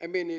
MNA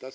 10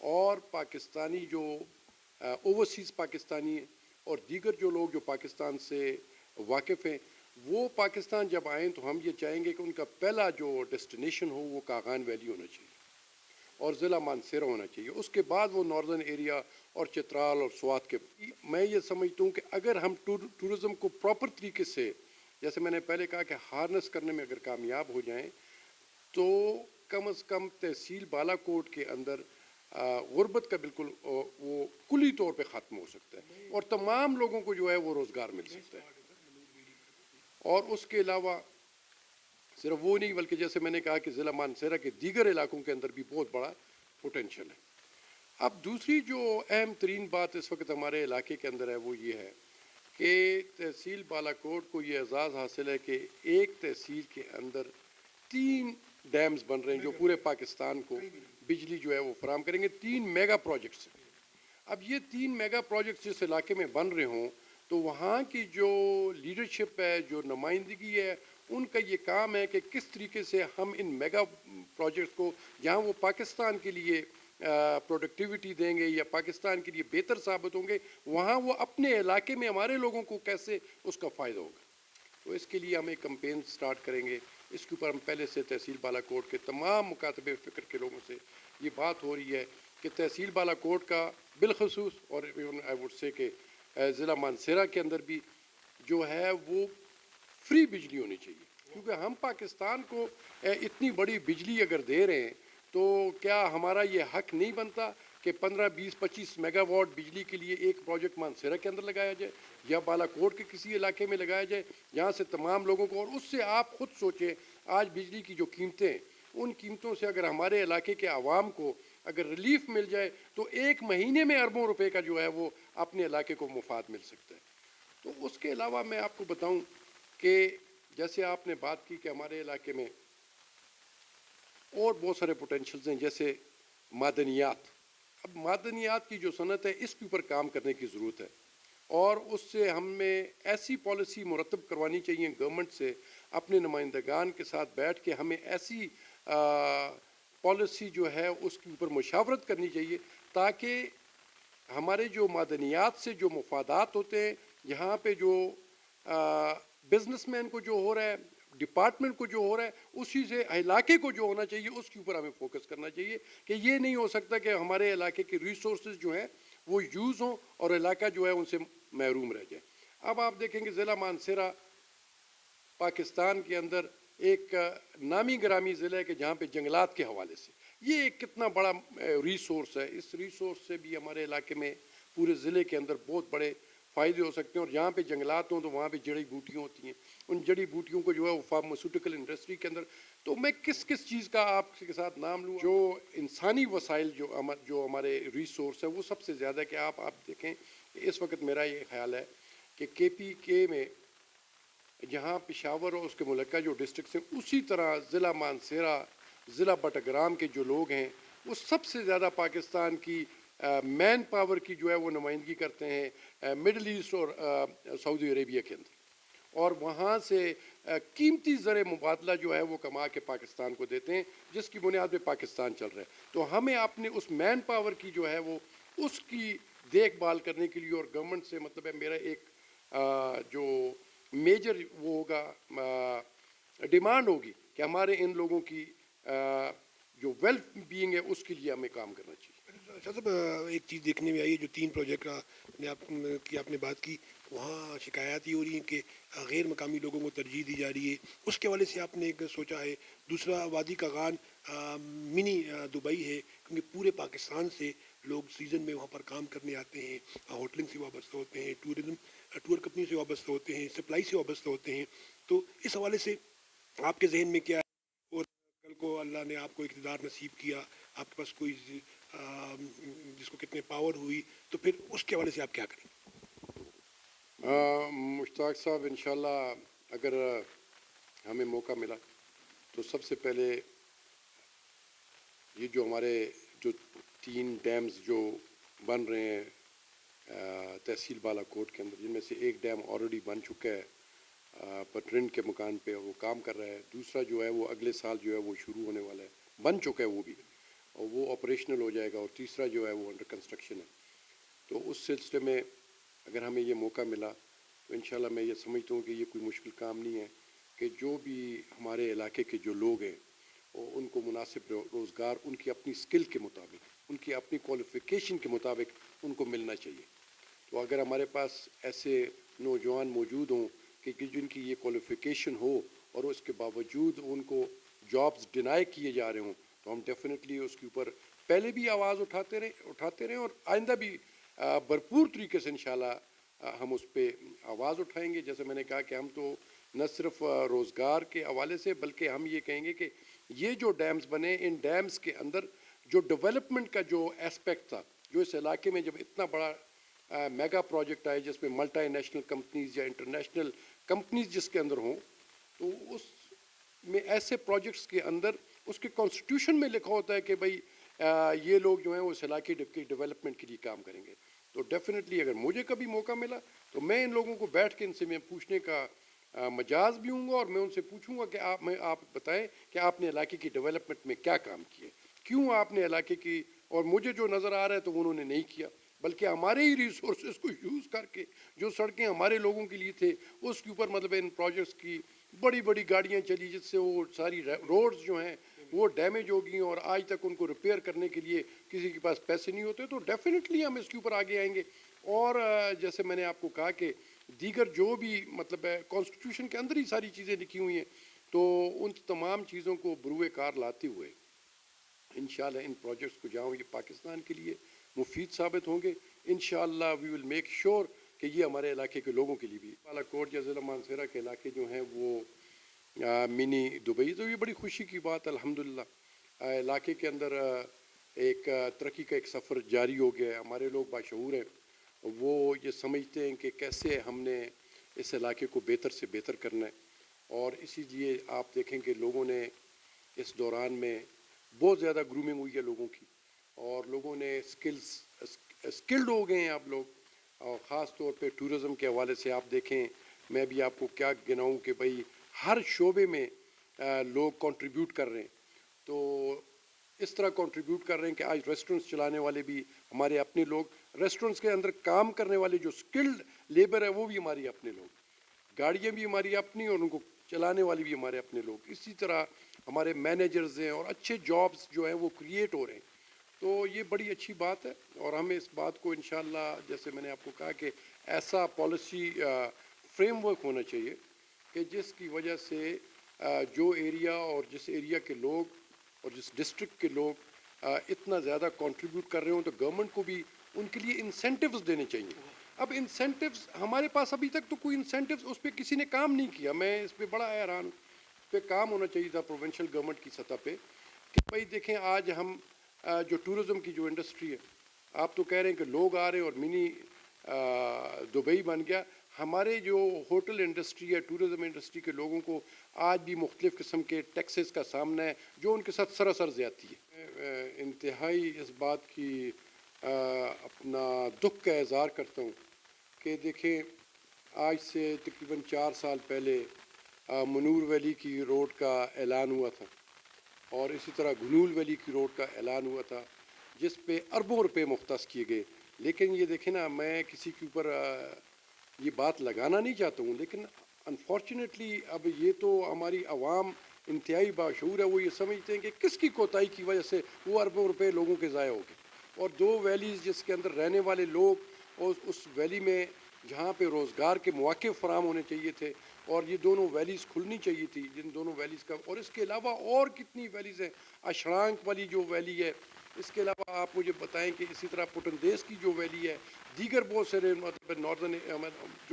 اور پاکستانی جو overseas Pakistani اور دیگر جو لوگ جو پاکستان سے واقف ہیں وہ پاکستان جب آئیں تو ہم یہ چاہیں گے کہ ان کا پہلا جو ڈیسٹینیشن ہو وہ کاغان ویلی ہونا چاہیے اور ضلع مانسیرہ ہونا چاہیے. اس کے بعد وہ ناردرن ایریا اور چترال اور سوات کے. میں یہ سمجھتا ہوں کہ اگر ہم ٹورزم کو پراپر طریقے سے جیسے میں نے پہلے کہا کہ ہارنس کرنے میں اگر کامیاب ہو جائیں تو کم از کم تحصیل بالا کوٹ کے اندر غربت کا بالکل وہ کلی طور پہ ختم ہو سکتا ہے اور تمام لوگوں کو جو ہے وہ روزگار مل سکتا ہے. اور اس کے علاوہ صرف وہ نہیں بلکہ جیسے میں نے کہا کہ ضلع مانسیرہ کے دیگر علاقوں کے اندر بھی بہت بڑا پوٹینشیل ہے. اب دوسری جو اہم ترین بات اس وقت ہمارے علاقے کے اندر ہے وہ یہ ہے کہ تحصیل بالا کوٹ کو یہ اعزاز حاصل ہے کہ ایک تحصیل کے اندر 3 ڈیمز بن رہے ہیں جو پورے پاکستان کو بجلی جو ہے وہ فراہم کریں گے. 3 میگا پروجیکٹس. اب یہ 3 میگا پروجیکٹس جس علاقے میں بن رہے ہوں تو وہاں کی جو لیڈرشپ ہے جو نمائندگی ہے ان کا یہ کام ہے کہ کس طریقے سے ہم ان میگا پروجیکٹس کو جہاں وہ پاکستان کے لیے پروڈکٹیوٹی دیں گے یا پاکستان کے لیے بہتر ثابت ہوں گے وہاں وہ اپنے علاقے میں ہمارے لوگوں کو کیسے اس کا فائدہ ہوگا. تو اس کے لیے ہم ایک کمپین سٹارٹ کریں گے. اس کے اوپر ہم پہلے سے تحصیل بالا کوٹ کے تمام مکاتب فکر کے لوگوں سے یہ بات ہو رہی ہے کہ تحصیل بالا کوٹ کا بالخصوص اور آئی ووڈ سے کہ ضلع مانسیرہ کے اندر بھی جو ہے وہ فری بجلی ہونی چاہیے کیونکہ ہم پاکستان کو اتنی بڑی بجلی اگر دے رہے ہیں تو کیا ہمارا یہ حق نہیں بنتا کہ 15, 20, 25 میگا واٹ بجلی کے لیے ایک پروجیکٹ مانسیرہ کے اندر لگایا جائے یا بالا کوٹ کے کسی علاقے میں لگایا جائے جہاں سے تمام لوگوں کو. اور اس سے آپ خود سوچیں آج بجلی کی جو قیمتیں ہیں ان قیمتوں سے اگر ہمارے علاقے کے عوام کو اگر ریلیف مل جائے تو ایک مہینے میں اربوں روپے کا جو ہے وہ اپنے علاقے کو مفاد مل سکتا ہے. تو اس کے علاوہ میں آپ کو بتاؤں کہ جیسے آپ نے بات کی کہ ہمارے علاقے میں اور بہت سارے پوٹینشیلز ہیں جیسے معدنیات. اب معدنیات کی جو صنعت ہے اس کے اوپر کام کرنے کی ضرورت ہے اور اس سے ہمیں ایسی پالیسی مرتب کروانی چاہیے گورنمنٹ سے اپنے نمائندگان کے ساتھ بیٹھ کے ہمیں ایسی پالیسی جو ہے اس کے اوپر مشاورت کرنی چاہیے تاکہ ہمارے جو معدنیات سے جو مفادات ہوتے ہیں یہاں پہ جو بزنس مین کو جو ہو رہا ہے ڈپارٹمنٹ کو جو ہو رہا ہے اسی سے علاقے کو جو ہونا چاہیے اس کے اوپر ہمیں فوکس کرنا چاہیے کہ یہ نہیں ہو سکتا کہ ہمارے علاقے کے ریسورسز جو ہیں وہ یوز ہوں اور علاقہ جو ہے ان سے محروم رہ جائے. اب آپ دیکھیں گے ضلع مانسیرہ پاکستان کے اندر ایک نامی گرامی ضلع ہے کہ جہاں پہ جنگلات کے حوالے سے یہ ایک کتنا بڑا ریسورس ہے. اس ریسورس سے بھی ہمارے علاقے میں پورے ضلع کے اندر بہت بڑے فائدے ہو سکتے ہیں. اور جہاں پہ جنگلات ہوں تو وہاں پہ جڑی بوٹیاں ہوتی ہیں ان جڑی بوٹیوں کو جو ہے وہ فارماسیوٹیکل انڈسٹری کے اندر. تو میں کس چیز کا آپ کے ساتھ نام لوں جو انسانی وسائل جو ہمارے ریسورس ہے وہ سب سے زیادہ کہ آپ دیکھیں کہ اس وقت میرا یہ خیال ہے کہ KPK میں جہاں پشاور اور اس کے ملکہ جو ڈسٹرکٹس ہیں اسی طرح ضلع مانسیرہ ضلع بٹگرام کے جو لوگ ہیں وہ سب سے زیادہ پاکستان کی مین پاور کی جو ہے وہ نمائندگی کرتے ہیں مڈل ایسٹ اور سعودی عربیہ کے اندر اور وہاں سے قیمتی زر مبادلہ جو ہے وہ کما کے پاکستان کو دیتے ہیں جس کی بنیاد پہ پاکستان چل رہا ہے. تو ہمیں اپنے اس مین پاور کی جو ہے وہ اس کی دیکھ بھال کرنے کے لیے اور گورنمنٹ سے مطلب ہے میرا ایک جو میجر وہ ہوگا ڈیمانڈ ہوگی کہ ہمارے ان لوگوں کی جو ویل بینگ ہے اس کے لیے ہمیں کام کرنا چاہیے. شاہ صاحب ایک چیز دیکھنے میں آئی ہے جو 3 پروجیکٹ آپ نے بات کی وہاں شکایات یہ ہو رہی ہیں کہ غیر مقامی لوگوں کو ترجیح دی جا رہی ہے. اس کے حوالے سے آپ نے ایک سوچا ہے. دوسرا وادی کاغان منی دبئی ہے کیونکہ پورے پاکستان سے لوگ سیزن میں وہاں پر کام کرنے آتے ہیں ہوٹلنگ سے وابستہ ہوتے ہیں ٹور کمپنی سے وابستہ ہوتے ہیں سپلائی سے وابستہ ہوتے ہیں. تو اس حوالے سے آپ کے ذہن میں کیا ہے اور کل کو اللہ نے آپ کو اقتدار نصیب کیا آپ کے پاس کوئی جس کو کتنے پاور ہوئی تو پھر اس کے حوالے سے آپ کیا کریں؟ مشتاق صاحب انشاءاللہ اگر ہمیں موقع ملا تو سب سے پہلے یہ جو ہمارے جو 3 ڈیمز جو بن رہے ہیں تحصیل بالا کوٹ کے اندر جن میں سے ایک ڈیم آلریڈی بن چکا ہے پٹرنڈ کے مکان پہ وہ کام کر رہا ہے. دوسرا جو ہے وہ اگلے سال جو ہے وہ شروع ہونے والا ہے بن چکا ہے وہ بھی اور وہ آپریشنل ہو جائے گا، اور تیسرا جو ہے وہ انڈر کنسٹرکشن ہے. تو اس سلسلے میں اگر ہمیں یہ موقع ملا تو انشاءاللہ میں یہ سمجھتا ہوں کہ یہ کوئی مشکل کام نہیں ہے کہ جو بھی ہمارے علاقے کے جو لوگ ہیں ان کو مناسب روزگار ان کی اپنی سکل کے مطابق، ان کی اپنی کوالیفیکیشن کے مطابق ان کو ملنا چاہیے. تو اگر ہمارے پاس ایسے نوجوان موجود ہوں کہ جن کی یہ کوالیفیکیشن ہو اور اس کے باوجود ان کو جابز ڈینائی کیے جا رہے ہوں، تو ہم ڈیفینیٹلی اس کے اوپر پہلے بھی آواز اٹھاتے رہیں اور آئندہ بھی بھرپور طریقے سے انشاءاللہ ہم اس پہ آواز اٹھائیں گے. جیسے میں نے کہا کہ ہم تو نہ صرف روزگار کے حوالے سے بلکہ ہم یہ کہیں گے کہ یہ جو ڈیمز بنے، ان ڈیمز کے اندر جو ڈیولپمنٹ کا جو ایسپیکٹ تھا، جو اس علاقے میں جب اتنا بڑا میگا پروجیکٹ آئے جس میں ملٹی نیشنل کمپنیز یا انٹرنیشنل کمپنیز جس کے اندر ہوں، تو اس میں ایسے پروجیکٹس کے اندر اس کے کانسٹیٹیوشن میں لکھا ہوتا ہے کہ بھئی یہ لوگ جو ہیں وہ اس علاقے کی ڈیولپمنٹ کے لیے کام کریں گے. تو ڈیفینیٹلی اگر مجھے کبھی موقع ملا تو میں ان لوگوں کو بیٹھ کے ان سے میں پوچھنے کا مجاز بھی ہوں گا، اور میں ان سے پوچھوں گا کہ آپ بتائیں کہ آپ نے علاقے کی ڈیولپمنٹ میں کیا کام کیے، کیوں آپ نے علاقے کی، اور مجھے جو نظر آ رہا ہے تو انہوں نے نہیں کیا، بلکہ ہمارے ہی ریسورسز کو یوز کر کے جو سڑکیں ہمارے لوگوں کے لیے تھے اس کے اوپر مطلب ان پروجیکٹس کی بڑی بڑی گاڑیاں چلی جس سے وہ ساری روڈز جو ہیں وہ ڈیمیج ہو گئی اور آج تک ان کو ریپیئر کرنے کے لیے کسی کے پاس پیسے نہیں ہوتے. تو ڈیفینیٹلی ہم اس کے اوپر آگے آئیں گے. اور جیسے میں نے آپ کو کہا کہ دیگر جو بھی مطلب ہے کانسٹیٹیوشن کے اندر ہی ساری چیزیں لکھی ہوئی ہیں، تو ان تمام چیزوں کو بروئے کار لاتے ہوئے انشاءاللہ ان پروجیکٹس کو جہاں یہ پاکستان کے لیے مفید ثابت ہوں گے، انشاءاللہ وی ول میک شور کہ یہ ہمارے علاقے کے لوگوں کے لیے بھی. بالا کوٹ یا ضلع مانسہرہ کے علاقے جو ہیں وہ منی دبئی، تو یہ بڑی خوشی کی بات الحمدللہ. علاقے کے اندر ایک ترقی کا ایک سفر جاری ہو گیا ہے. ہمارے لوگ باشعور ہیں، وہ یہ سمجھتے ہیں کہ کیسے ہم نے اس علاقے کو بہتر سے بہتر کرنا ہے، اور اسی لیے آپ دیکھیں کہ لوگوں نے اس دوران میں بہت زیادہ گرومنگ ہوئی ہے لوگوں کی، اور لوگوں نے اسکلڈ ہو گئے ہیں آپ لوگ. اور خاص طور پہ ٹورزم کے حوالے سے آپ دیکھیں، میں بھی آپ کو کیا گناؤں کہ بھئی ہر شعبے میں لوگ کنٹریبیوٹ کر رہے ہیں. تو اس طرح کنٹریبیوٹ کر رہے ہیں کہ آج ریسٹورنٹس چلانے والے بھی ہمارے اپنے لوگ، ریسٹورنٹس کے اندر کام کرنے والے جو اسکلڈ لیبر ہے وہ بھی ہماری اپنے لوگ، گاڑیاں بھی ہماری اپنی اور ان کو چلانے والے بھی ہمارے اپنے لوگ. اسی طرح ہمارے مینیجرز ہیں اور اچھے جابز جو ہیں وہ کریٹ ہو رہے ہیں. تو یہ بڑی اچھی بات ہے، اور ہمیں اس بات کو انشاءاللہ جیسے میں نے آپ کو کہا کہ ایسا پالیسی فریم ورک ہونا چاہیے کہ جس کی وجہ سے جو ایریا اور جس ایریا کے لوگ اور جس ڈسٹرکٹ کے لوگ اتنا زیادہ کنٹریبیوٹ کر رہے ہوں تو گورنمنٹ کو بھی ان کے لیے انسینٹیوز دینے چاہیے. اب انسینٹیوز ہمارے پاس ابھی تک تو کوئی انسینٹیوز اس پہ کسی نے کام نہیں کیا. میں اس پہ بڑا حیران ہوں. پہ کام ہونا چاہیے تھا پروونشل گورنمنٹ کی سطح پہ کہ بھائی دیکھیں آج ہم جو ٹورزم کی جو انڈسٹری ہے، آپ تو کہہ رہے ہیں کہ لوگ آ رہے ہیں اور منی دبئی بن گیا. ہمارے جو ہوٹل انڈسٹری ہے، ٹورزم انڈسٹری کے لوگوں کو آج بھی مختلف قسم کے ٹیکسز کا سامنا ہے جو ان کے ساتھ سراسر زیادتی ہے. انتہائی اس بات کی اپنا دکھ کا اظہار کرتا ہوں کہ دیکھیں آج سے تقریباً 4 سال پہلے منور ویلی کی روڈ کا اعلان ہوا تھا، اور اسی طرح گھنول ویلی کی روڈ کا اعلان ہوا تھا جس پہ اربوں روپے مختص کیے گئے. لیکن یہ دیکھیں نا، میں کسی کے اوپر یہ بات لگانا نہیں چاہتا ہوں، لیکن انفارچونیٹلی اب یہ تو ہماری عوام انتہائی باشعور ہے، وہ یہ سمجھتے ہیں کہ کس کی کوتاہی کی وجہ سے وہ اربوں روپے لوگوں کے ضائع ہو گئے. اور 2 ویلیز جس کے اندر رہنے والے لوگ، اور اس ویلی میں جہاں پہ روزگار کے مواقع فراہم ہونے چاہیے تھے، اور یہ دونوں ویلیز کھلنی چاہیے تھی، جن دونوں ویلیز کا، اور اس کے علاوہ اور کتنی ویلیز ہیں. اشرانک والی جو ویلی ہے، اس کے علاوہ آپ مجھے بتائیں کہ اسی طرح پٹندیس کی جو ویلی ہے، دیگر بہت سارے مطلب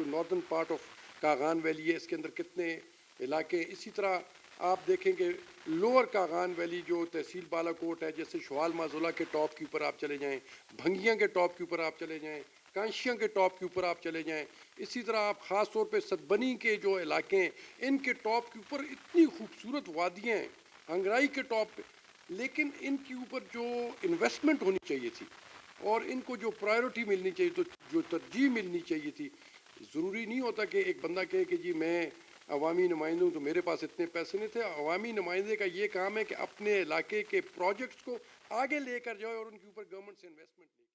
ناردن پارٹ آف کاغان ویلی ہے، اس کے اندر کتنے علاقے. اسی طرح آپ دیکھیں کہ لوور کاغان ویلی جو تحصیل بالا کوٹ ہے، جیسے شوال مازولہ کے ٹاپ کے اوپر آپ چلے جائیں، بھنگیاں کے ٹاپ کے اوپر آپ چلے جائیں، کانشیاں کے ٹاپ کے اوپر آپ چلے جائیں. اسی طرح آپ خاص طور پہ سدبنی کے جو علاقے ہیں، ان کے ٹاپ کے اوپر اتنی خوبصورت وادیاں ہیں، ہنگرائی کے ٹاپ پہ، لیکن ان کے اوپر جو انویسٹمنٹ ہونی چاہیے تھی اور ان کو جو پرائیورٹی ملنی چاہیے، تو جو ترجیح ملنی چاہیے تھی. ضروری نہیں ہوتا کہ ایک بندہ کہے کہ جی میں عوامی نمائندہ ہوں تو میرے پاس اتنے پیسے نہیں تھے. عوامی نمائندے کا یہ کام ہے کہ اپنے علاقے کے پروجیکٹس کو آگے لے کر جائے اور ان کے اوپر گورنمنٹ سے انویسٹمنٹ لے